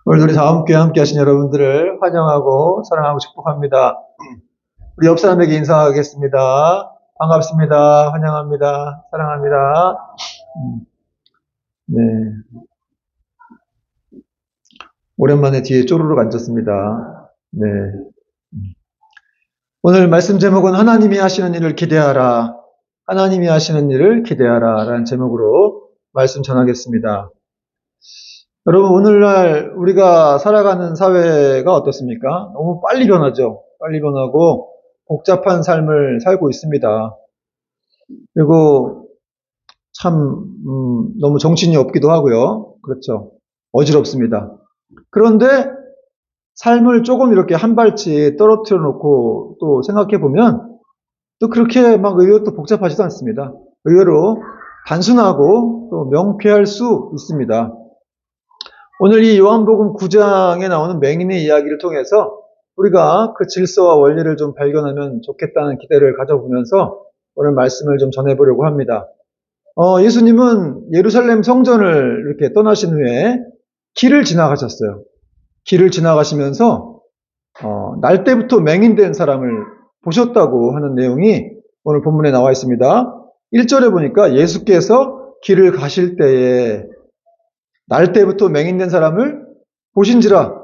오늘 우리 다 함께 하신 여러분들을 환영하고 사랑하고 축복합니다. 우리 옆 사람에게 인사하겠습니다. 반갑습니다. 환영합니다. 사랑합니다. 네. 오랜만에 뒤에 쪼르륵 앉았습니다. 네. 오늘 말씀 제목은 하나님이 하시는 일을 기대하라. 하나님이 하시는 일을 기대하라. 라는 제목으로 말씀 전하겠습니다. 여러분, 오늘날 우리가 살아가는 사회가 어떻습니까? 너무 빨리 변하죠. 빨리 변하고 복잡한 삶을 살고 있습니다. 그리고 참 너무 정신이 없기도 하고요. 그렇죠. 어지럽습니다. 그런데 삶을 조금 이렇게 한 발치 떨어뜨려 놓고 또 생각해 보면 또 그렇게 막 의외로 또 복잡하지도 않습니다. 의외로 단순하고 또 명쾌할 수 있습니다. 오늘 이 요한복음 9장에 나오는 맹인의 이야기를 통해서 우리가 그 질서와 원리를 좀 발견하면 좋겠다는 기대를 가져보면서 오늘 말씀을 좀 전해보려고 합니다. 예수님은 예루살렘 성전을 이렇게 떠나신 후에 길을 지나가셨어요. 길을 지나가시면서 날 때부터 맹인된 사람을 보셨다고 하는 내용이 오늘 본문에 나와 있습니다. 1절에 보니까 예수께서 길을 가실 때에 날 때부터 맹인된 사람을 보신지라.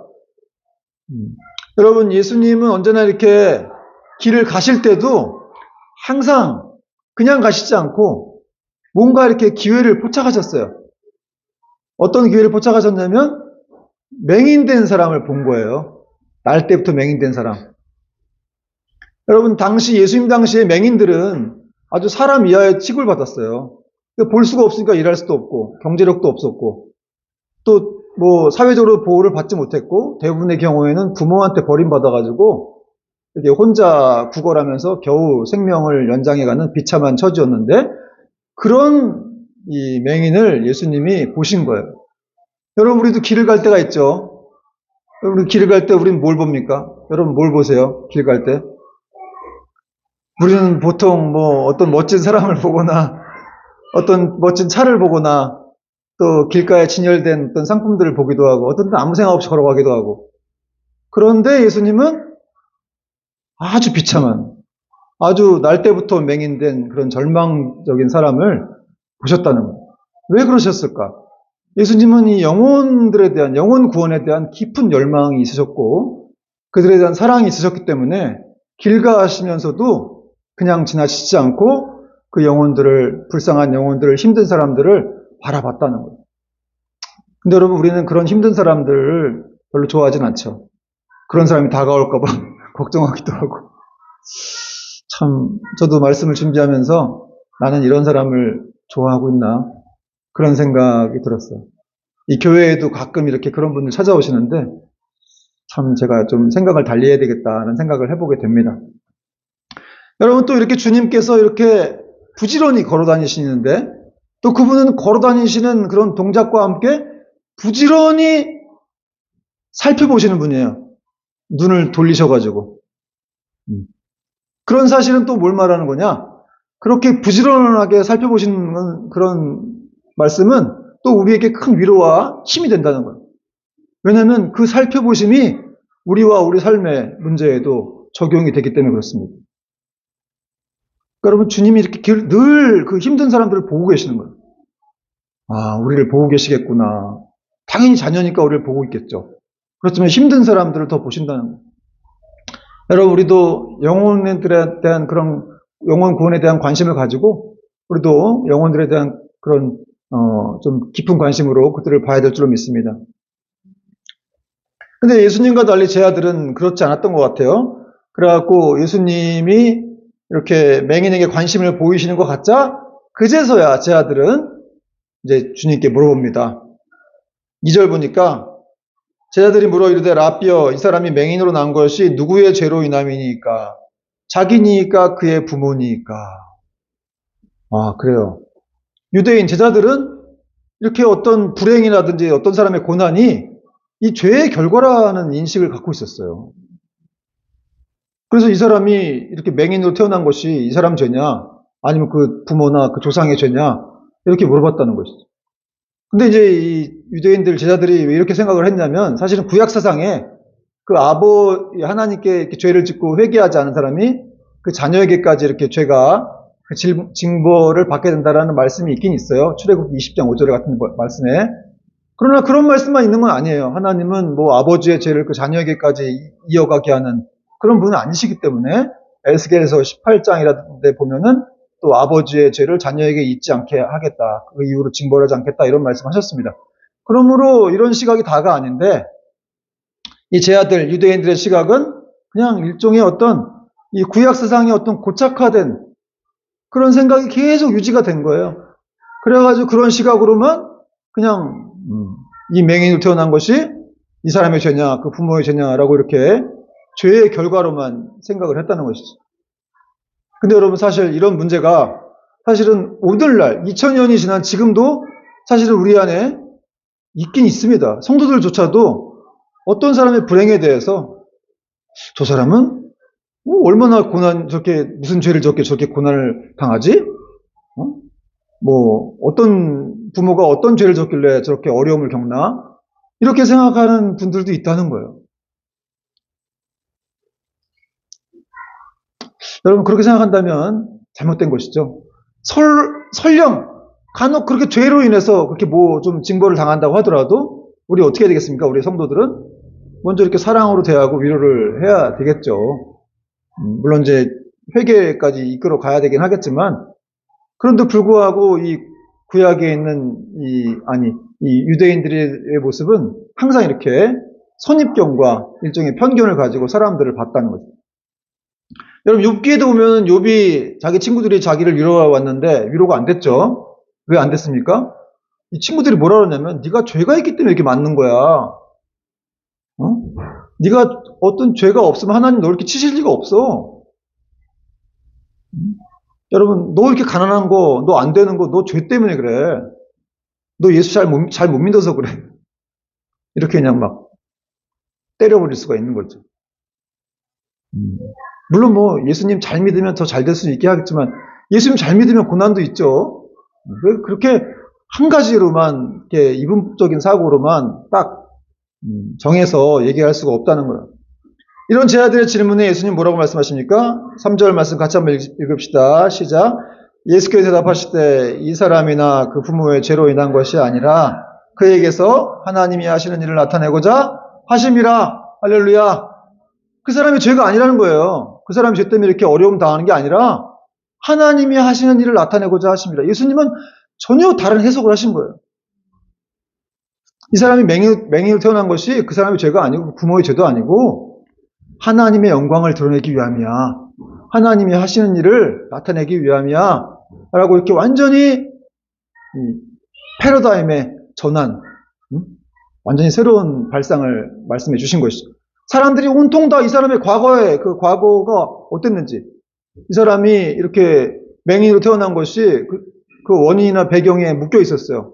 여러분, 예수님은 언제나 이렇게 길을 가실 때도 항상 그냥 가시지 않고 뭔가 이렇게 기회를 포착하셨어요. 어떤 기회를 포착하셨냐면 맹인된 사람을 본 거예요. 날 때부터 맹인된 사람. 여러분, 예수님 당시에 맹인들은 아주 사람 이하의 취급을 받았어요. 볼 수가 없으니까 일할 수도 없고 경제력도 없었고 또 사회적으로 보호를 받지 못했고 대부분의 경우에는 부모한테 버림받아가지고 이렇게 혼자 구걸하면서 겨우 생명을 연장해가는 비참한 처지였는데 그런 이 맹인을 예수님이 보신 거예요. 여러분, 우리도 길을 갈 때가 있죠. 여러분, 길을 갈 때 우리는 뭘 봅니까? 여러분, 뭘 보세요? 길 갈 때? 우리는 보통 어떤 멋진 사람을 보거나 어떤 멋진 차를 보거나 또 길가에 진열된 어떤 상품들을 보기도 하고 어떤 때 아무 생각 없이 걸어가기도 하고. 그런데 예수님은 아주 비참한, 아주 날 때부터 맹인된 그런 절망적인 사람을 보셨다는 거예요. 왜 그러셨을까? 예수님은 이 영혼들에 대한, 영혼 구원에 대한 깊은 열망이 있으셨고 그들에 대한 사랑이 있으셨기 때문에 길 가시면서도 그냥 지나치지 않고 그 영혼들을, 불쌍한 영혼들을, 힘든 사람들을 바라봤다는 거예요. 근데 여러분, 우리는 그런 힘든 사람들을 별로 좋아하진 않죠. 그런 사람이 다가올까봐 걱정하기도 하고. 참, 저도 말씀을 준비하면서 나는 이런 사람을 좋아하고 있나? 그런 생각이 들었어요. 이 교회에도 가끔 이렇게 그런 분들 찾아오시는데 참 제가 좀 생각을 달리 해야 되겠다는 생각을 해보게 됩니다. 여러분, 또 이렇게 주님께서 이렇게 부지런히 걸어 다니시는데 또 그분은 걸어 다니시는 그런 동작과 함께 부지런히 살펴보시는 분이에요. 눈을 돌리셔가지고. 그런 사실은 또 뭘 말하는 거냐? 그렇게 부지런하게 살펴보시는 그런 말씀은 또 우리에게 큰 위로와 힘이 된다는 거예요. 왜냐하면 그 살펴보심이 우리와 우리 삶의 문제에도 적용이 되기 때문에 그렇습니다. 그러니까 여러분, 주님이 이렇게 늘 그 힘든 사람들을 보고 계시는 거예요. 아, 우리를 보고 계시겠구나. 당연히 자녀니까 우리를 보고 있겠죠. 그렇지만 힘든 사람들을 더 보신다는 거예요. 여러분, 우리도 영혼들에 대한 그런 영혼 구원에 대한 관심을 가지고 우리도 영혼들에 대한 그런 좀 깊은 관심으로 그들을 봐야 될 줄로 믿습니다. 근데 예수님과 달리 제 아들은 그렇지 않았던 것 같아요. 그래갖고 예수님이 이렇게 맹인에게 관심을 보이시는 것 같자 그제서야 제 아들은 이제 주님께 물어봅니다. 2절 보니까 제 아들이 물어 이르되 라삐여, 이 사람이 맹인으로 난 것이 누구의 죄로 인함이니까? 자기니까 그의 부모니까? 아, 그래요. 유대인 제자들은 이렇게 어떤 불행이라든지 어떤 사람의 고난이 이 죄의 결과라는 인식을 갖고 있었어요. 그래서 이 사람이 이렇게 맹인으로 태어난 것이 이 사람 죄냐? 아니면 그 부모나 그 조상의 죄냐? 이렇게 물어봤다는 것이죠. 근데 이제 이 유대인들 제자들이 왜 이렇게 생각을 했냐면 사실은 구약 사상에 그 하나님께 이렇게 죄를 짓고 회개하지 않은 사람이 그 자녀에게까지 이렇게 죄가 그 징벌을 받게 된다라는 말씀이 있긴 있어요. 출애굽기 20장 5절에 같은 말씀에. 그러나 그런 말씀만 있는 건 아니에요. 하나님은 뭐 아버지의 죄를 그 자녀에게까지 이어가게 하는 그런 분은 아니시기 때문에 에스겔에서 18장이라는 데 보면은 또 아버지의 죄를 자녀에게 잊지 않게 하겠다. 그 이후로 징벌하지 않겠다. 이런 말씀하셨습니다. 그러므로 이런 시각이 다가 아닌데 이 제아들 유대인들의 시각은 그냥 일종의 어떤 이 구약 사상의 어떤 고착화된 그런 생각이 계속 유지가 된 거예요. 그래가지고 그런 시각으로만 그냥 이 맹인으로 태어난 것이 이 사람의 죄냐, 그 부모의 죄냐라고 이렇게 죄의 결과로만 생각을 했다는 것이죠. 근데 여러분 사실 이런 문제가 사실은 오늘날 2000년이 지난 지금도 사실은 우리 안에 있긴 있습니다. 성도들조차도 어떤 사람의 불행에 대해서 저 사람은 얼마나 무슨 죄를 저렇게 고난을 당하지? 뭐 어떤 부모가 어떤 죄를 졌길래 저렇게 어려움을 겪나? 이렇게 생각하는 분들도 있다는 거예요. 여러분 그렇게 생각한다면 잘못된 것이죠. 설령 간혹 그렇게 죄로 인해서 그렇게 뭐 좀 징벌을 당한다고 하더라도 우리 어떻게 해야 되겠습니까? 우리 성도들은 먼저 이렇게 사랑으로 대하고 위로를 해야 되겠죠. 물론 이제 회개까지 이끌어 가야 되긴 하겠지만 그런데 불구하고 이 구약에 있는 이 유대인들의 모습은 항상 이렇게 선입견과 일종의 편견을 가지고 사람들을 봤다는 거죠. 여러분 욥기에도 보면 욥이 자기 친구들이 자기를 위로해 왔는데 위로가 안 됐죠. 왜 안 됐습니까? 이 친구들이 뭐라 그러냐면 네가 죄가 있기 때문에 이렇게 맞는 거야. 네가 어떤 죄가 없으면 하나님 너 이렇게 치실 리가 없어. 여러분 너 이렇게 가난한 거, 너 안 되는 거, 너 죄 때문에 그래. 너 예수 잘 못 믿어서 그래. 이렇게 그냥 막 때려버릴 수가 있는 거죠. 물론 뭐 예수님 잘 믿으면 더 잘 될 수 있게 하겠지만 예수님 잘 믿으면 고난도 있죠. 왜 그렇게 한 가지로만 이렇게 이분적인 사고로만 딱 정해서 얘기할 수가 없다는 거예요. 이런 제자들의 질문에 예수님 뭐라고 말씀하십니까? 3절 말씀 같이 한번 읽읍시다. 시작. 예수께서 대답하실 때 이 사람이나 그 부모의 죄로 인한 것이 아니라 그에게서 하나님이 하시는 일을 나타내고자 하심이라. 할렐루야. 그 사람이 죄가 아니라는 거예요. 그 사람이 죄 때문에 이렇게 어려움 당하는 게 아니라 하나님이 하시는 일을 나타내고자 하십니다. 예수님은 전혀 다른 해석을 하신 거예요. 이 사람이 맹인으로 태어난 것이 그 사람의 죄가 아니고 부모의 죄도 아니고 하나님의 영광을 드러내기 위함이야. 하나님이 하시는 일을 나타내기 위함이야. 라고 이렇게 완전히 패러다임의 전환, 완전히 새로운 발상을 말씀해 주신 것이죠. 사람들이 온통 다 이 사람의 그 과거가 어땠는지, 이 사람이 이렇게 맹인으로 태어난 것이 그 원인이나 배경에 묶여 있었어요.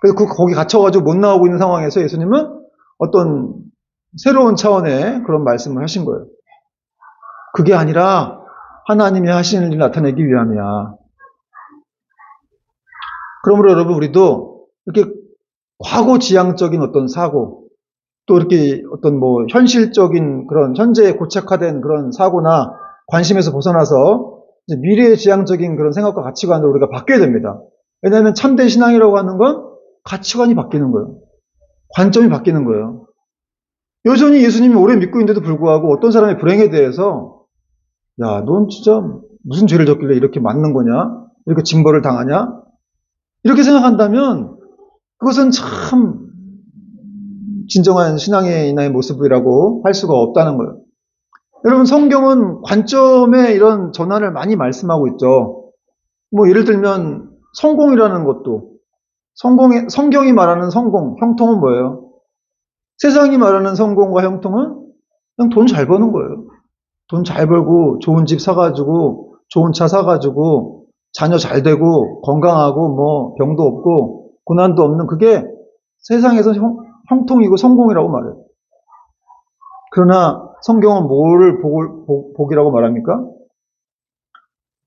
그래서 거기 갇혀가지고 못 나오고 있는 상황에서 예수님은 어떤 새로운 차원의 그런 말씀을 하신 거예요. 그게 아니라 하나님이 하시는 일을 나타내기 위함이야. 그러므로 여러분 우리도 이렇게 과거지향적인 어떤 사고 또 이렇게 어떤 뭐 현실적인 그런 현재에 고착화된 그런 사고나 관심에서 벗어나서 이제 미래지향적인 그런 생각과 가치관으로 우리가 바뀌어야 됩니다. 왜냐하면 참된 신앙이라고 하는 건 가치관이 바뀌는 거예요. 관점이 바뀌는 거예요. 여전히 예수님이 오래 믿고 있는데도 불구하고 어떤 사람의 불행에 대해서 야, 넌 진짜 무슨 죄를 졌길래 이렇게 맞는 거냐? 이렇게 징벌을 당하냐? 이렇게 생각한다면 그것은 참 진정한 신앙의 인의 모습이라고 할 수가 없다는 거예요. 여러분 성경은 관점의 이런 전환을 많이 말씀하고 있죠. 뭐 예를 들면 성공이라는 것도 성경이 말하는 성공, 형통은 뭐예요? 세상이 말하는 성공과 형통은 그냥 돈 잘 버는 거예요. 돈 잘 벌고 좋은 집 사가지고 좋은 차 사가지고 자녀 잘 되고 건강하고 뭐 병도 없고 고난도 없는 그게 세상에서 형통이고 성공이라고 말해요. 그러나 성경은 뭐를 복이라고 말합니까?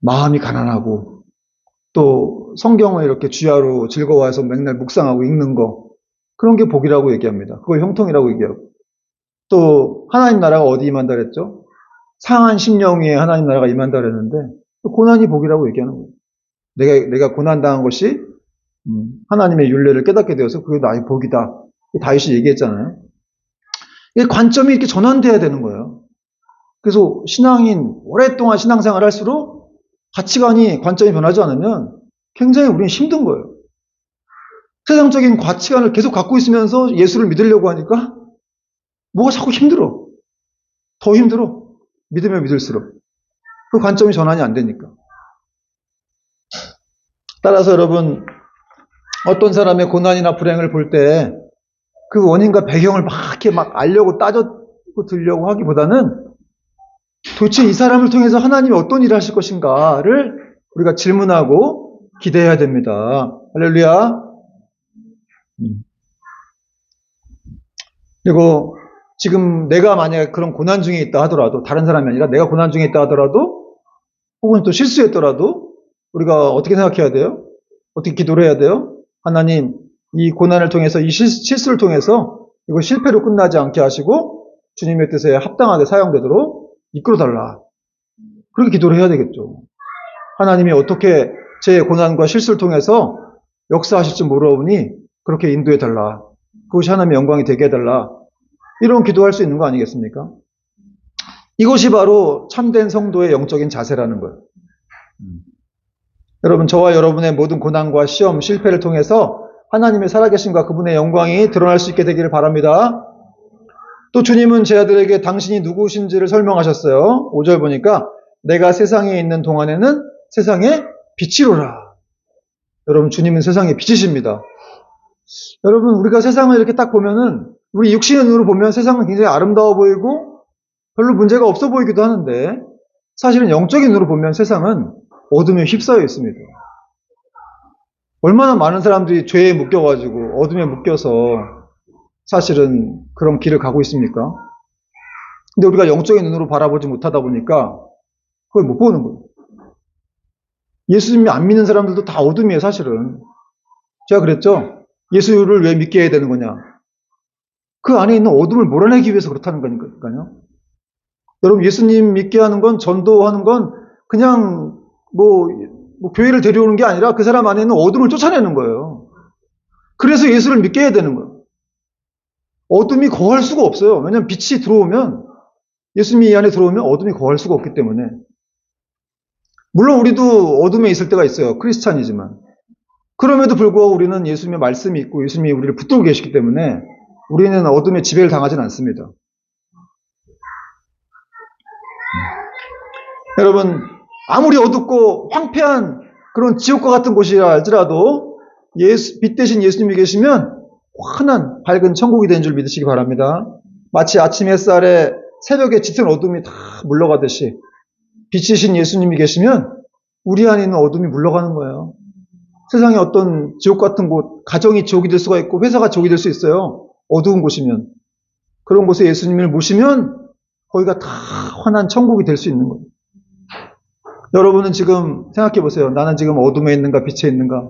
마음이 가난하고 또 성경을 이렇게 주야로 즐거워해서 맨날 묵상하고 읽는 거, 그런 게 복이라고 얘기합니다. 그걸 형통이라고 얘기하고. 또 하나님 나라가 어디 임한다 그랬죠? 상한 심령 위에 하나님 나라가 임한다 그랬는데 또 고난이 복이라고 얘기하는 거예요. 내가 고난당한 것이 하나님의 율례를 깨닫게 되어서 그게 나의 복이다. 다윗이 얘기했잖아요. 이 관점이 이렇게 전환돼야 되는 거예요. 그래서 신앙인 오랫동안 신앙생활을 할수록 가치관이 관점이 변하지 않으면 굉장히 우리는 힘든 거예요. 세상적인 가치관을 계속 갖고 있으면서 예수를 믿으려고 하니까 뭐가 자꾸 힘들어. 더 힘들어. 믿으면 믿을수록. 그 관점이 전환이 안 되니까. 따라서 여러분, 어떤 사람의 고난이나 불행을 볼 때 그 원인과 배경을 막 이렇게 막 알려고 따져고 들려고 하기보다는 도대체 이 사람을 통해서 하나님이 어떤 일을 하실 것인가를 우리가 질문하고 기대해야 됩니다. 할렐루야. 그리고 지금 내가 만약에 그런 고난 중에 있다 하더라도, 다른 사람이 아니라 내가 고난 중에 있다 하더라도, 혹은 또 실수했더라도 우리가 어떻게 생각해야 돼요? 어떻게 기도를 해야 돼요? 하나님, 이 고난을 통해서, 이 실수를 통해서 이거 실패로 끝나지 않게 하시고 주님의 뜻에 합당하게 사용되도록 이끌어달라. 그렇게 기도를 해야 되겠죠. 하나님이 어떻게 제 고난과 실수를 통해서 역사하실지 모르오니 그렇게 인도해달라. 그것이 하나님의 영광이 되게 해달라. 이런 기도할 수 있는 거 아니겠습니까? 이것이 바로 참된 성도의 영적인 자세라는 거예요. 여러분, 저와 여러분의 모든 고난과 시험, 실패를 통해서 하나님의 살아계심과 그분의 영광이 드러날 수 있게 되기를 바랍니다. 또 주님은 제 아들에게 당신이 누구신지를 설명하셨어요. 5절 보니까 내가 세상에 있는 동안에는 세상의 빛이로라. 여러분, 주님은 세상의 빛이십니다. 여러분, 우리가 세상을 이렇게 딱 보면은 우리 육신의 눈으로 보면 세상은 굉장히 아름다워 보이고 별로 문제가 없어 보이기도 하는데 사실은 영적인 눈으로 보면 세상은 어둠에 휩싸여 있습니다. 얼마나 많은 사람들이 죄에 묶여가지고 어둠에 묶여서 사실은 그런 길을 가고 있습니까? 근데 우리가 영적인 눈으로 바라보지 못하다 보니까 그걸 못 보는 거예요. 예수님이 안 믿는 사람들도 다 어둠이에요, 사실은. 제가 그랬죠? 예수를 왜 믿게 해야 되는 거냐? 그 안에 있는 어둠을 몰아내기 위해서 그렇다는 거니까요. 여러분, 예수님 믿게 하는 건, 전도하는 건 그냥 뭐 교회를 데려오는 게 아니라 그 사람 안에 있는 어둠을 쫓아내는 거예요. 그래서 예수를 믿게 해야 되는 거예요. 어둠이 거할 수가 없어요. 왜냐하면 빛이 들어오면, 예수님이 이 안에 들어오면 어둠이 거할 수가 없기 때문에. 물론 우리도 어둠에 있을 때가 있어요. 크리스찬이지만. 그럼에도 불구하고 우리는 예수님의 말씀이 있고 예수님이 우리를 붙들고 계시기 때문에 우리는 어둠의 지배를 당하지는 않습니다. 여러분, 아무리 어둡고 황폐한 그런 지옥과 같은 곳이라 할지라도 빛 대신 예수님이 계시면 환한 밝은 천국이 된 줄 믿으시기 바랍니다. 마치 아침 햇살에 새벽에 짙은 어둠이 다 물러가듯이 빛이신 예수님이 계시면 우리 안에 있는 어둠이 물러가는 거예요. 세상에 어떤 지옥 같은 곳, 가정이 지옥이 될 수가 있고 회사가 지옥이 될 수 있어요. 어두운 곳이면. 그런 곳에 예수님을 모시면 거기가 다 환한 천국이 될 수 있는 거예요. 여러분은 지금 생각해 보세요. 나는 지금 어둠에 있는가 빛에 있는가?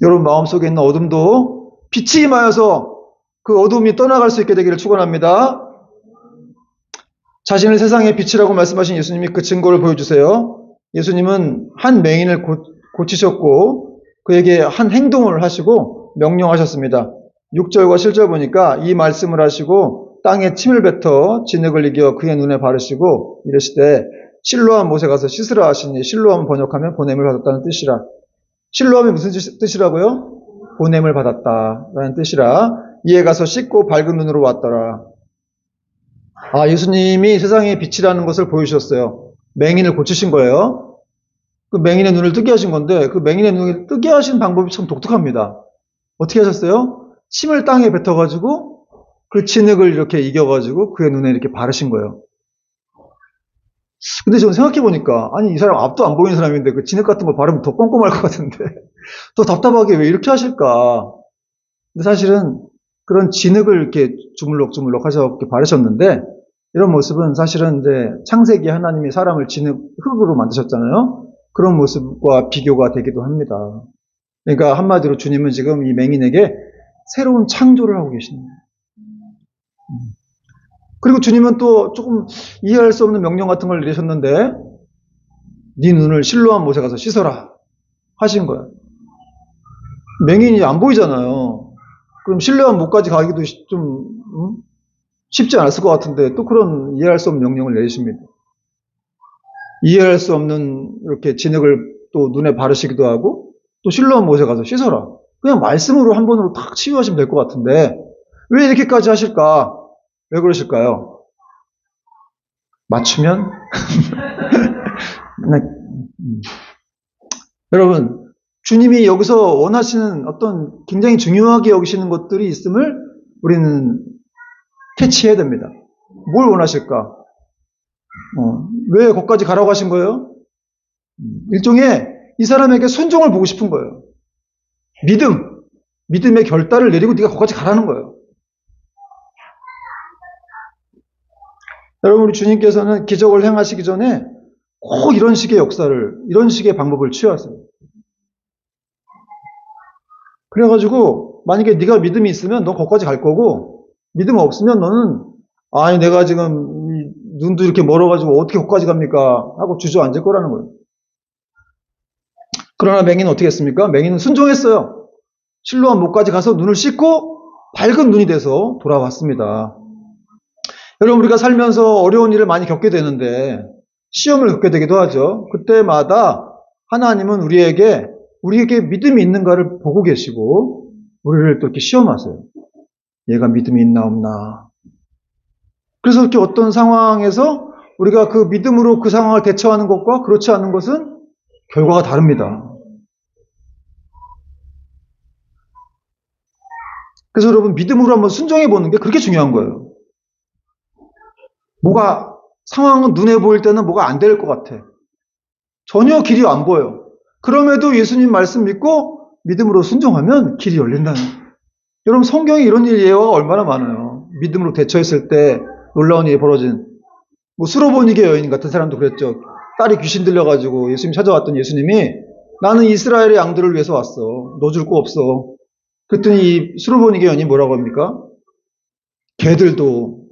여러분 마음속에 있는 어둠도 빛이 임하여서 그 어둠이 떠나갈 수 있게 되기를 축원합니다. 자신을 세상의 빛이라고 말씀하신 예수님이 그 증거를 보여주세요. 예수님은 한 맹인을 고치셨고 그에게 한 행동을 하시고 명령하셨습니다. 6절과 7절 보니까 이 말씀을 하시고 땅에 침을 뱉어 진흙을 이겨 그의 눈에 바르시고 이르시되 실로암 못에 가서 씻으라 하시니 실로암 번역하면 보냄을 받았다는 뜻이라. 실로암이 무슨 뜻이라고요? 보냄을 받았다라는 뜻이라. 이에 가서 씻고 밝은 눈으로 왔더라. 아, 예수님이 세상의 빛이라는 것을 보여주셨어요. 맹인을 고치신 거예요. 그 맹인의 눈을 뜨게 하신 건데 그 맹인의 눈을 뜨게 하신 방법이 참 독특합니다. 어떻게 하셨어요? 침을 땅에 뱉어가지고 그 진흙을 이렇게 이겨가지고 그의 눈에 이렇게 바르신 거예요. 근데 저는 생각해보니까 아니 이 사람 앞도 안 보이는 사람인데 그 진흙 같은 거 바르면 더 꼼꼼할 것 같은데 더 답답하게 왜 이렇게 하실까? 근데 사실은 그런 진흙을 이렇게 주물럭주물럭 하셔서 이렇게 바르셨는데 이런 모습은 사실은 이제 창세기 하나님이 사람을 진흙 흙으로 만드셨잖아요. 그런 모습과 비교가 되기도 합니다. 그러니까 한마디로 주님은 지금 이 맹인에게 새로운 창조를 하고 계십니다. 그리고 주님은 또 조금 이해할 수 없는 명령 같은 걸 내리셨는데 네 눈을 실로암 못에 가서 씻어라 하신 거예요. 맹인이 안 보이잖아요. 그럼 실로암 못까지 가기도 좀 쉽지 않았을 것 같은데 또 그런 이해할 수 없는 명령을 내리십니다. 이해할 수 없는 이렇게 진흙을 또 눈에 바르시기도 하고 또 실로암 못에 가서 씻어라. 그냥 말씀으로 한 번으로 탁 치유하시면 될 것 같은데 왜 이렇게까지 하실까? 왜 그러실까요? 맞추면? 여러분, 주님이 여기서 원하시는 어떤 굉장히 중요하게 여기시는 것들이 있음을 우리는 캐치해야 됩니다. 뭘 원하실까? 왜 거기까지 가라고 하신 거예요? 일종의 이 사람에게 순종을 보고 싶은 거예요. 믿음의 결단을 내리고 네가 거기까지 가라는 거예요. 여러분, 우리 주님께서는 기적을 행하시기 전에 꼭 이런 식의 역사를, 이런 식의 방법을 취하세요. 그래가지고 만약에 네가 믿음이 있으면 너 거기까지 갈 거고 믿음 없으면 너는 아니 내가 지금 눈도 이렇게 멀어가지고 어떻게 거기까지 갑니까? 하고 주저앉을 거라는 거예요. 그러나 맹인은 어떻게 했습니까? 맹인은 순종했어요. 실로암 못까지 가서 눈을 씻고 밝은 눈이 돼서 돌아왔습니다. 여러분, 우리가 살면서 어려운 일을 많이 겪게 되는데 시험을 겪게 되기도 하죠. 그때마다 하나님은 우리에게 믿음이 있는가를 보고 계시고 우리를 또 이렇게 시험하세요. 얘가 믿음이 있나 없나. 그래서 이렇게 어떤 상황에서 우리가 그 믿음으로 그 상황을 대처하는 것과 그렇지 않은 것은 결과가 다릅니다. 그래서 여러분, 믿음으로 한번 순종해 보는 게 그렇게 중요한 거예요. 상황은 눈에 보일 때는 뭐가 안 될 것 같아. 전혀 길이 안 보여. 그럼에도 예수님 말씀 믿고 믿음으로 순종하면 길이 열린다는 거예요. 여러분, 성경에 이런 일 예화가 얼마나 많아요. 믿음으로 대처했을 때 놀라운 일이 벌어진 수로보니게 여인 같은 사람도 그랬죠. 딸이 귀신 들려가지고 예수님 찾아왔던 예수님이 나는 이스라엘의 양들을 위해서 왔어. 너 줄 거 없어. 그랬더니 이 수로보니게 여인이 뭐라고 합니까? 개들도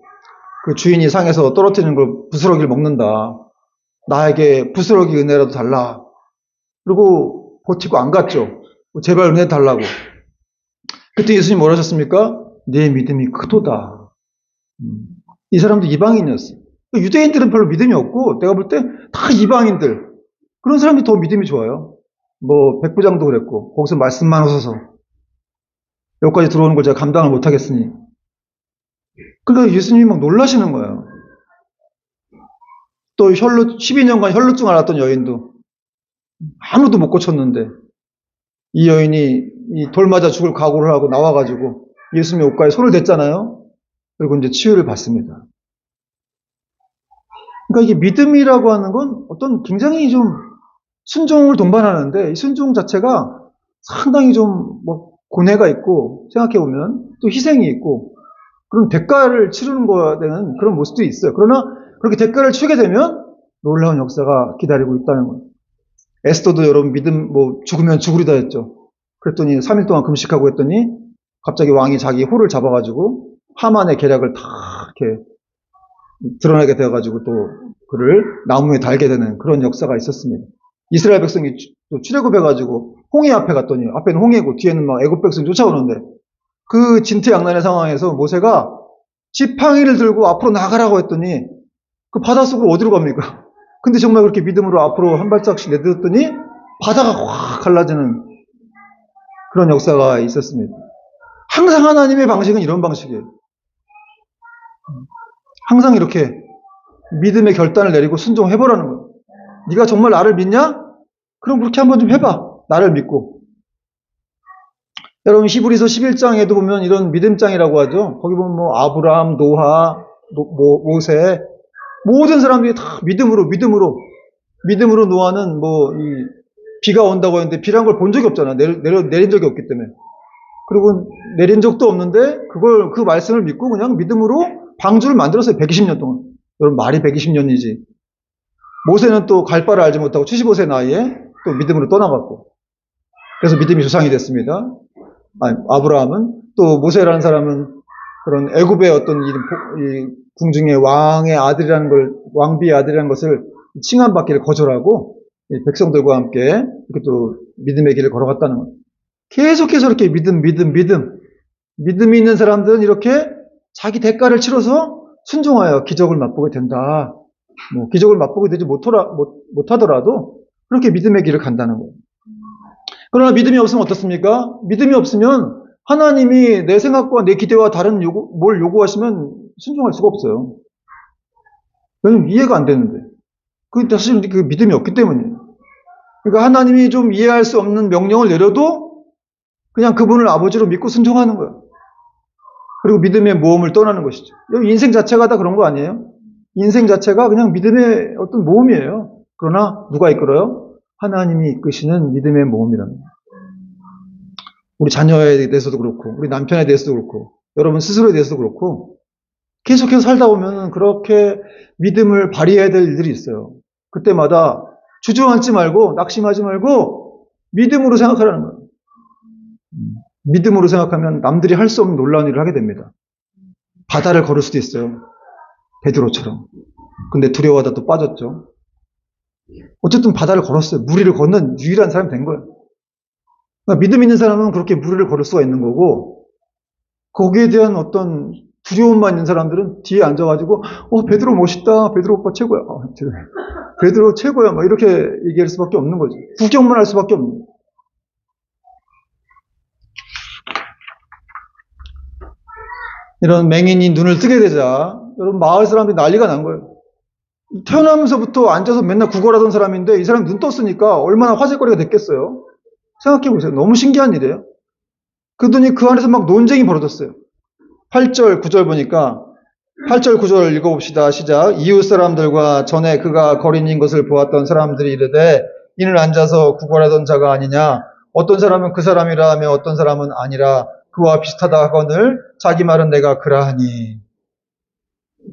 그 주인이 상에서 떨어뜨리는 걸 부스러기를 먹는다. 나에게 부스러기 은혜라도 달라. 그리고 버티고 안 갔죠. 제발 은혜 달라고. 그때 예수님 뭐라 하셨습니까? 네 믿음이 크도다. 이 사람도 이방인이었어요. 유대인들은 별로 믿음이 없고 내가 볼 때 다 이방인들. 그런 사람이 더 믿음이 좋아요. 백부장도 그랬고 거기서 말씀만 하셔서 여기까지 들어오는 걸 제가 감당을 못하겠으니. 그러니까 예수님이 막 놀라시는 거예요. 또 12년간 혈루증 앓았던 여인도 아무도 못 고쳤는데 이 여인이 이 돌 맞아 죽을 각오를 하고 나와가지고 예수님의 옷가에 손을 댔잖아요. 그리고 이제 치유를 받습니다. 그러니까 이게 믿음이라고 하는 건 어떤 굉장히 좀 순종을 동반하는데 이 순종 자체가 상당히 좀 고뇌가 있고 생각해보면 또 희생이 있고 그런 대가를 치르는 거에 대한 그런 모습도 있어요. 그러나 그렇게 대가를 치르게 되면 놀라운 역사가 기다리고 있다는 거예요. 에스더도 여러분 믿음 죽으면 죽으리다 했죠. 그랬더니 3일 동안 금식하고 했더니 갑자기 왕이 자기 호를 잡아가지고 하만의 계략을 다 이렇게 드러내게 되어가지고 또 그를 나무에 달게 되는 그런 역사가 있었습니다. 이스라엘 백성이 또 출애굽해가지고 홍해 앞에 갔더니 앞에는 홍해고 뒤에는 막 애굽 백성이 쫓아오는데 그 진퇴양난의 상황에서 모세가 지팡이를 들고 앞으로 나가라고 했더니 그 바닷속으로 어디로 갑니까? 근데 정말 그렇게 믿음으로 앞으로 한 발짝씩 내딛었더니 바다가 확 갈라지는 그런 역사가 있었습니다. 항상 하나님의 방식은 이런 방식이에요. 항상 이렇게 믿음의 결단을 내리고 순종해보라는 거예요. 네가 정말 나를 믿냐? 그럼 그렇게 한번 좀 해봐. 나를 믿고. 여러분 히브리서 11장에도 보면 이런 믿음장이라고 하죠. 거기 보면 아브라함, 노아, 모세 모든 사람들이 다 믿음으로 노아는 비가 온다고 했는데 비란 걸 본 적이 없잖아. 내린 적이 없기 때문에. 그리고 내린 적도 없는데 그 말씀을 믿고 그냥 믿음으로 방주를 만들었어요. 120년 동안. 여러분 말이 120년이지. 모세는 또 갈 바를 알지 못하고 75세 나이에 또 믿음으로 떠나갔고, 그래서 믿음이 조상이 됐습니다. 아브라함은. 또 모세라는 사람은 그런 애굽의 어떤 이 궁중의 왕의 아들이라는 걸, 왕비의 아들이라는 것을 칭함받기를 거절하고 백성들과 함께 이렇게 또 믿음의 길을 걸어갔다는 거예요. 계속해서 이렇게 믿음이 있는 사람들은 이렇게 자기 대가를 치러서 순종하여 기적을 맛보게 된다. 뭐 기적을 맛보게 되지 못하더라도 그렇게 믿음의 길을 간다는 거예요. 그러나 믿음이 없으면 어떻습니까? 믿음이 없으면 하나님이 내 생각과 내 기대와 다른 뭘 요구하시면 순종할 수가 없어요. 왜냐면 이해가 안 되는데. 그게 사실 그 믿음이 없기 때문이에요. 그러니까 하나님이 좀 이해할 수 없는 명령을 내려도 그냥 그분을 아버지로 믿고 순종하는 거예요. 그리고 믿음의 모험을 떠나는 것이죠. 인생 자체가 다 그런 거 아니에요? 인생 자체가 그냥 믿음의 어떤 모험이에요. 그러나 누가 이끌어요? 하나님이 이끄시는 믿음의 모험이라는 거예요. 우리 자녀에 대해서도 그렇고, 우리 남편에 대해서도 그렇고, 여러분 스스로에 대해서도 그렇고, 계속해서 살다 보면 그렇게 믿음을 발휘해야 될 일들이 있어요. 그때마다 주저앉지 말고, 낙심하지 말고, 믿음으로 생각하라는 거예요. 믿음으로 생각하면 남들이 할 수 없는 놀라운 일을 하게 됩니다. 바다를 걸을 수도 있어요. 베드로처럼. 근데 두려워하다 또 빠졌죠. 어쨌든 바다를 걸었어요. 무리를 걷는 유일한 사람이 된 거예요. 그러니까 믿음 있는 사람은 그렇게 무리를 걸을 수가 있는 거고, 거기에 대한 어떤 두려움만 있는 사람들은 뒤에 앉아가지고, 베드로 멋있다. 베드로 오빠 최고야. 베드로 최고야. 막 이렇게 얘기할 수밖에 없는 거죠. 구경만 할 수밖에 없는 거예요. 이런 맹인이 눈을 뜨게 되자 여러분 마을 사람들이 난리가 난 거예요. 태어나면서부터 앉아서 맨날 구걸하던 사람인데 이 사람이 눈 떴으니까 얼마나 화제거리가 됐겠어요. 생각해 보세요. 너무 신기한 일이에요. 그러더니 그 안에서 막 논쟁이 벌어졌어요. 8절, 9절 보니까 8절, 9절 읽어봅시다. 시작. 이웃 사람들과 전에 그가 거린인 것을 보았던 사람들이 이르되 이는 앉아서 구걸하던 자가 아니냐. 어떤 사람은 그 사람이라 하며 어떤 사람은 아니라 그와 비슷하다 하거늘 자기 말은 내가 그러하니.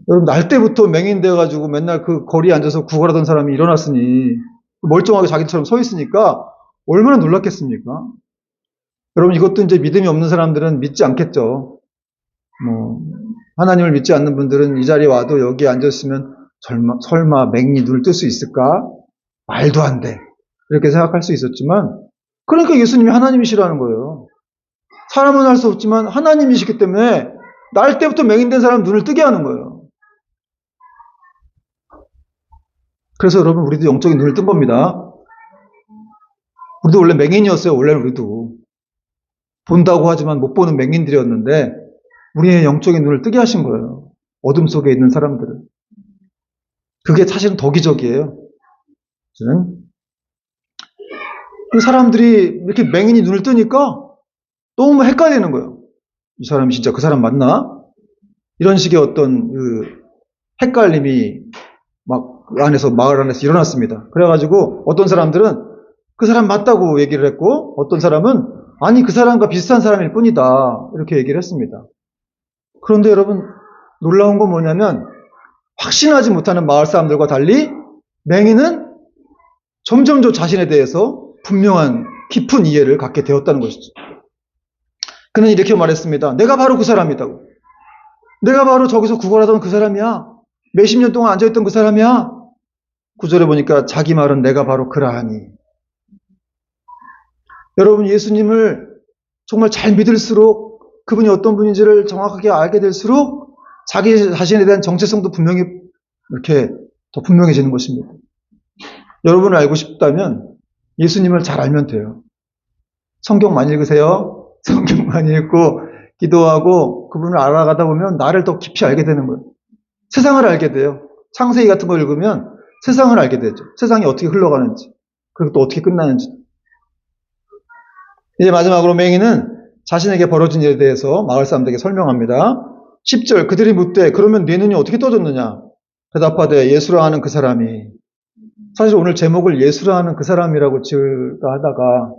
여러분 날 때부터 맹인 되어가지고 맨날 그 거리에 앉아서 구걸하던 사람이 일어났으니 멀쩡하게 자기처럼 서 있으니까 얼마나 놀랐겠습니까? 여러분 이것도 이제 믿음이 없는 사람들은 믿지 않겠죠. 하나님을 믿지 않는 분들은 이 자리에 와도 여기 앉았으면 설마 맹인이 눈을 뜰 수 있을까? 말도 안 돼. 이렇게 생각할 수 있었지만 그러니까 예수님이 하나님이시라는 거예요. 사람은 할 수 없지만 하나님이시기 때문에 날 때부터 맹인된 사람 눈을 뜨게 하는 거예요. 그래서 여러분 우리도 영적인 눈을 뜬 겁니다. 우리도 원래 맹인이었어요. 원래는 우리도. 본다고 하지만 못 보는 맹인들이었는데 우리의 영적인 눈을 뜨게 하신 거예요. 어둠 속에 있는 사람들을. 그게 사실은 더 기적이에요. 그 사람들이 이렇게 맹인이 눈을 뜨니까 너무 헷갈리는 거예요. 이 사람이 진짜 그 사람 맞나? 이런 식의 어떤 그 헷갈림이 막 마을 안에서 일어났습니다. 그래가지고 어떤 사람들은 그 사람 맞다고 얘기를 했고 어떤 사람은 아니 그 사람과 비슷한 사람일 뿐이다 이렇게 얘기를 했습니다. 그런데 여러분 놀라운 건 뭐냐면 확신하지 못하는 마을 사람들과 달리 맹인은 점점 저 자신에 대해서 분명한 깊은 이해를 갖게 되었다는 것이죠. 그는 이렇게 말했습니다. 내가 바로 그 사람이다고. 내가 바로 저기서 구걸하던 그 사람이야. 몇십 년 동안 앉아있던 그 사람이야. 9절에 보니까 자기 말은 내가 바로 그러하니. 여러분 예수님을 정말 잘 믿을수록 그분이 어떤 분인지를 정확하게 알게 될수록 자기 자신에 대한 정체성도 분명히 이렇게 더 분명해지는 것입니다. 여러분을 알고 싶다면 예수님을 잘 알면 돼요. 성경 많이 읽으세요. 성경 많이 읽고 기도하고 그분을 알아가다 보면 나를 더 깊이 알게 되는 거예요. 세상을 알게 돼요. 창세기 같은 거 읽으면 세상을 알게 되죠. 세상이 어떻게 흘러가는지 그리고 또 어떻게 끝나는지. 이제 마지막으로 맹인은 자신에게 벌어진 일에 대해서 마을 사람들에게 설명합니다. 10절 그들이 묻되 그러면 네 눈이 어떻게 떠졌느냐? 대답하되 예수라 하는 그 사람이. 사실 오늘 제목을 예수라 하는 그 사람이라고 지을까 하다가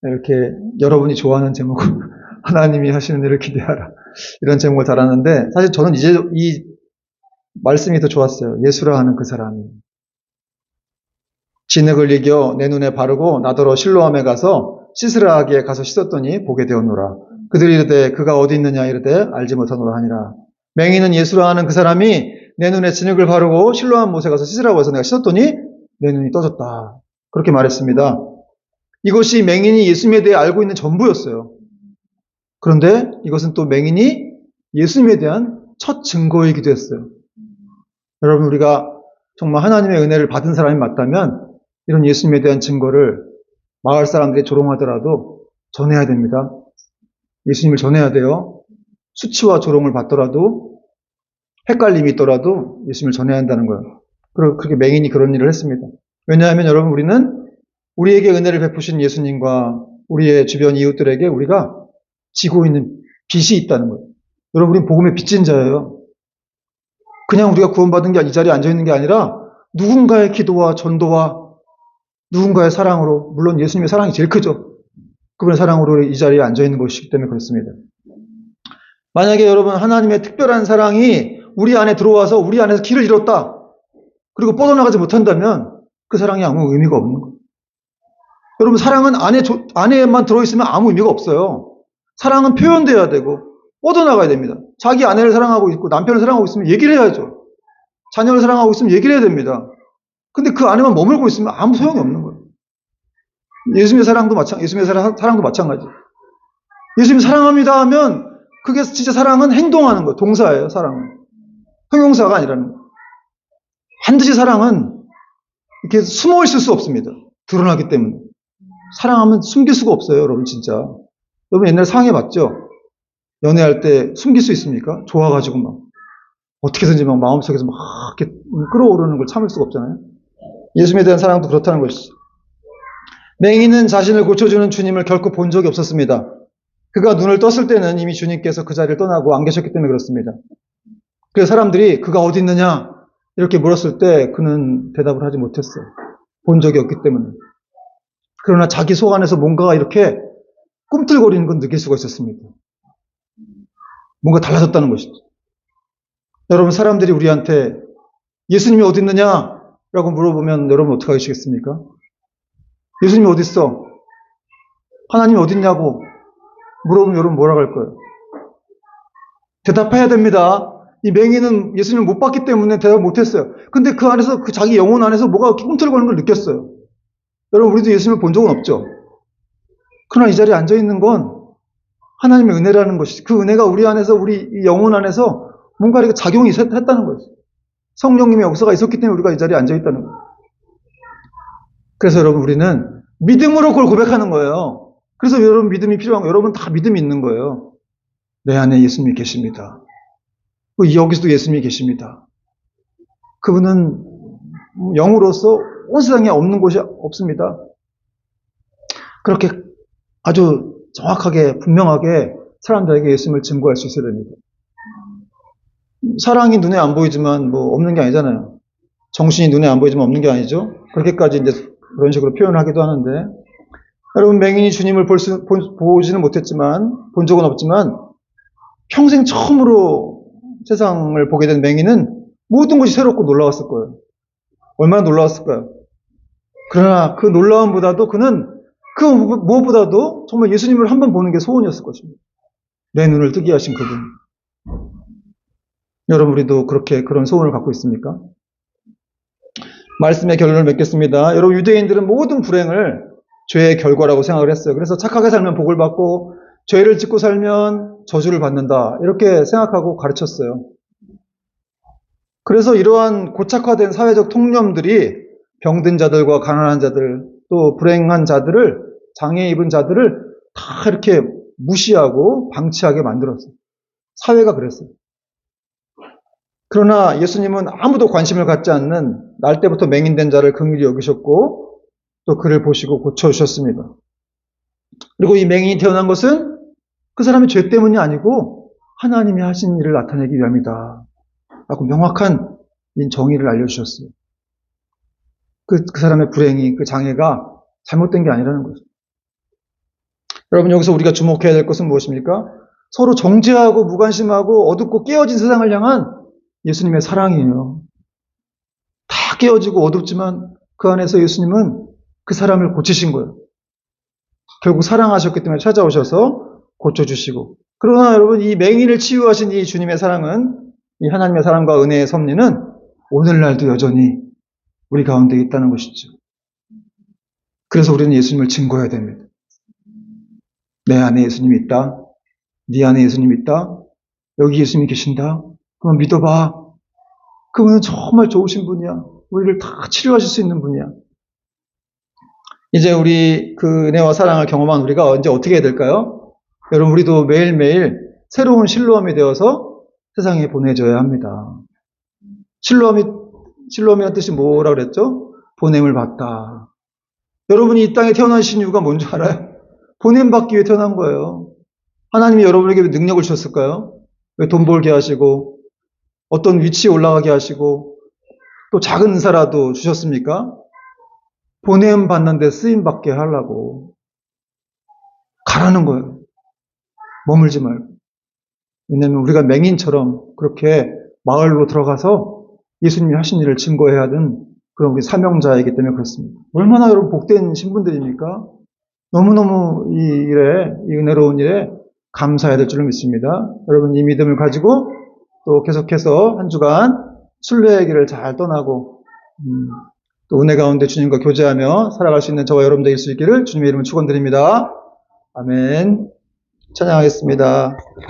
이렇게 여러분이 좋아하는 제목을 하나님이 하시는 일을 기대하라 이런 제목을 달았는데 사실 저는 이제 이 말씀이 더 좋았어요. 예수라 하는 그 사람이. 진흙을 이겨 내 눈에 바르고 나더러 실로암에 가서 씻으라 하기에 가서 씻었더니 보게 되었노라. 그들이 이르되 그가 어디 있느냐 이르되 알지 못하노라 하니라. 맹인은 예수라 하는 그 사람이 내 눈에 진흙을 바르고 실로암 못에 가서 씻으라고 해서 내가 씻었더니 내 눈이 떠졌다. 그렇게 말했습니다. 이것이 맹인이 예수님에 대해 알고 있는 전부였어요. 그런데 이것은 또 맹인이 예수님에 대한 첫 증거이기도 했어요. 여러분, 우리가 정말 하나님의 은혜를 받은 사람이 맞다면 이런 예수님에 대한 증거를 마을 사람들이 조롱하더라도 전해야 됩니다. 예수님을 전해야 돼요. 수치와 조롱을 받더라도, 헷갈림이 있더라도 예수님을 전해야 한다는 거예요. 그리고 그렇게 맹인이 그런 일을 했습니다. 왜냐하면 여러분, 우리는 우리에게 은혜를 베푸신 예수님과 우리의 주변 이웃들에게 우리가 지고 있는 빚이 있다는 거예요. 여러분, 우리는 복음의 빚진 자예요. 그냥 우리가 구원받은 게 이 자리에 앉아있는 게 아니라 누군가의 기도와 전도와 누군가의 사랑으로, 물론 예수님의 사랑이 제일 크죠. 그분의 사랑으로 이 자리에 앉아있는 것이기 때문에 그렇습니다. 만약에 여러분, 하나님의 특별한 사랑이 우리 안에 들어와서 우리 안에서 길을 잃었다, 그리고 뻗어나가지 못한다면 그 사랑이 아무 의미가 없는 거예요. 여러분, 사랑은 안에만 들어있으면 아무 의미가 없어요. 사랑은 표현돼야 되고 뻗어나가야 됩니다. 자기 아내를 사랑하고 있고 남편을 사랑하고 있으면 얘기를 해야죠. 자녀를 사랑하고 있으면 얘기를 해야 됩니다. 근데 그 안에만 머물고 있으면 아무 소용이 없는 거예요. 예수님의 사랑도 마찬가지. 예수님 사랑합니다 하면 그게 진짜 사랑은 행동하는 거예요. 동사예요, 사랑은. 형용사가 아니라는 거예요. 반드시 사랑은 이렇게 숨어 있을 수 없습니다. 드러나기 때문에. 사랑하면 숨길 수가 없어요, 여러분, 진짜. 여러분 옛날에 상해봤죠? 연애할 때 숨길 수 있습니까? 좋아가지고 막 어떻게든지 막 마음속에서 막 이렇게 끌어오르는 걸 참을 수가 없잖아요. 예수님에 대한 사랑도 그렇다는 것이죠. 맹인은 자신을 고쳐주는 주님을 결코 본 적이 없었습니다. 그가 눈을 떴을 때는 이미 주님께서 그 자리를 떠나고 안 계셨기 때문에 그렇습니다. 그래서 사람들이 그가 어디 있느냐 이렇게 물었을 때 그는 대답을 하지 못했어요. 본 적이 없기 때문에. 그러나 자기 속 안에서 뭔가가 이렇게 꿈틀거리는 건 느낄 수가 있었습니다. 뭔가 달라졌다는 것이죠. 여러분, 사람들이 우리한테 예수님이 어디 있느냐 라고 물어보면 여러분 어떻게 하시겠습니까? 예수님이 어디 있어? 하나님이 어디 있냐고 물어보면 여러분 뭐라고 할 거예요? 대답해야 됩니다. 이 맹인은 예수님을 못 봤기 때문에 대답을 못했어요. 근데 그 안에서, 그 자기 영혼 안에서 뭐가 꿈틀거리는 걸 느꼈어요. 여러분, 우리도 예수님을 본 적은 없죠. 그러나 이 자리에 앉아있는 건 하나님의 은혜라는 것이, 그 은혜가 우리 안에서, 우리 영혼 안에서 뭔가 이렇게 작용이 했다는 거예요. 성령님의 역사가 있었기 때문에 우리가 이 자리에 앉아있다는 거예요. 그래서 여러분, 우리는 믿음으로 그걸 고백하는 거예요. 그래서 여러분 믿음이 필요한 거예요. 여러분 다 믿음이 있는 거예요. 내 안에 예수님이 계십니다. 여기서도 예수님이 계십니다. 그분은 영으로서 온 세상에 없는 곳이 없습니다. 그렇게 아주 정확하게 분명하게 사람들에게 예수님을 증거할 수 있어야 됩니다. 사랑이 눈에 안 보이지만 뭐 없는 게 아니잖아요. 정신이 눈에 안 보이지만 없는 게 아니죠. 그렇게까지 이제 그런 식으로 표현하기도 하는데, 여러분 맹인이 주님을 보지는 못했지만, 본 적은 없지만 평생 처음으로 세상을 보게 된 맹인은 모든 것이 새롭고 놀라웠을 거예요. 얼마나 놀라웠을까요? 그러나 그 놀라움보다도 그는 그 무엇보다도 정말 예수님을 한번 보는 게 소원이었을 것입니다. 내 눈을 뜨게 하신 그분. 여러분, 우리도 그런 소원을 갖고 있습니까? 말씀의 결론을 맺겠습니다. 여러분, 유대인들은 모든 불행을 죄의 결과라고 생각을 했어요. 그래서 착하게 살면 복을 받고 죄를 짓고 살면 저주를 받는다, 이렇게 생각하고 가르쳤어요. 그래서 이러한 고착화된 사회적 통념들이 병든 자들과 가난한 자들, 또 불행한 자들을, 장애 입은 자들을 다 이렇게 무시하고 방치하게 만들었어요. 사회가 그랬어요. 그러나 예수님은 아무도 관심을 갖지 않는 날 때부터 맹인된 자를 긍휼히 여기셨고 또 그를 보시고 고쳐주셨습니다. 그리고 이 맹인이 태어난 것은 그 사람의 죄 때문이 아니고 하나님이 하신 일을 나타내기 위함이다 라고 명확한 정의를 알려주셨어요. 그 사람의 불행이, 그 장애가 잘못된 게 아니라는 거죠. 여러분, 여기서 우리가 주목해야 될 것은 무엇입니까? 서로 정죄하고 무관심하고 어둡고 깨어진 세상을 향한 예수님의 사랑이에요. 다 깨어지고 어둡지만 그 안에서 예수님은 그 사람을 고치신 거예요. 결국 사랑하셨기 때문에 찾아오셔서 고쳐주시고. 그러나 여러분, 이 맹인을 치유하신 이 주님의 사랑은, 이 하나님의 사랑과 은혜의 섭리는 오늘날도 여전히 우리 가운데 있다는 것이죠. 그래서 우리는 예수님을 증거해야 됩니다. 내 안에 예수님이 있다. 네 안에 예수님이 있다. 여기 예수님이 계신다. 그럼 믿어봐. 그분은 정말 좋으신 분이야. 우리를 다 치료하실 수 있는 분이야. 이제 우리 그 은혜와 사랑을 경험한 우리가 언제 어떻게 해야 될까요? 여러분, 우리도 매일매일 새로운 실로암이 되어서 세상에 보내줘야 합니다. 실로암이라는 뜻이 뭐라 그랬죠? 보냄을 받다. 여러분이 이 땅에 태어나신 이유가 뭔지 알아요? 보냄받기 위해 태어난 거예요. 하나님이 여러분에게 왜 능력을 주셨을까요? 왜 돈 벌게 하시고, 어떤 위치에 올라가게 하시고, 또 작은 은사라도 주셨습니까? 보냄 받는데 쓰임 받게 하려고. 가라는 거예요. 머물지 말고. 왜냐하면 우리가 맹인처럼 그렇게 마을로 들어가서 예수님이 하신 일을 증거해야 하는 그런 우리 사명자이기 때문에 그렇습니다. 얼마나 여러분 복된 신분들입니까? 너무너무 이 일에, 이 은혜로운 일에 감사해야 될 줄로 믿습니다. 여러분, 이 믿음을 가지고 또 계속해서 한 주간 순례의 길을 잘 떠나고 또 은혜 가운데 주님과 교제하며 살아갈 수 있는 저와 여러분 될 수 있기를 주님의 이름으로 축원드립니다. 아멘. 찬양하겠습니다.